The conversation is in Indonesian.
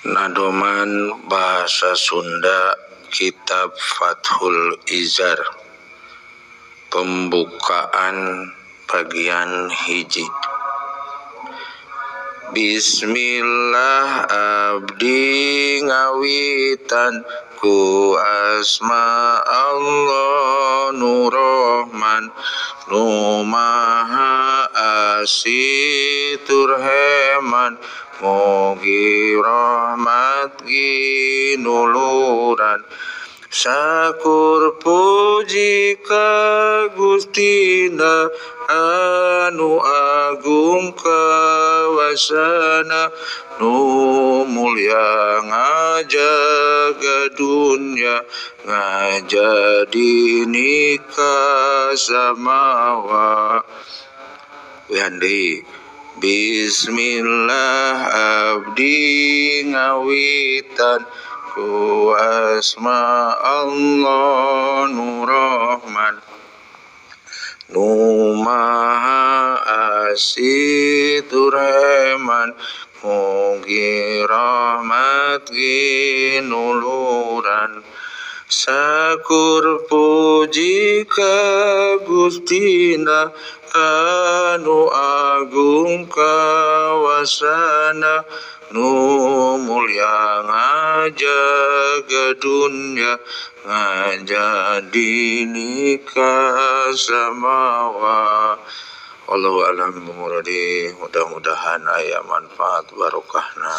Nadoman Bahasa Sunda Kitab Fathul Izar, pembukaan bagian hiji. Bismillah abdi ngawitan ku asma Allah nu Rahman nu Maha Asih tur Heman, mugi rahmat ginuluran. Sakur puji ka Gustina anu agung kawasana, nu mulya ngajaga dunya ngajadi ka samawa. Wihandi Bismillah abdi ngawitan ku asma Allah nu Rahman nu Maha Asih tur Heman, mugi rahmat ginuluran. Sakur puji ka Gustina anu agung kawasana, nu mulya ngajaga dunya ngajadi ka samawa. Wallahu a'lam bishawab. Mudah-mudahan aya manfaat barokahna.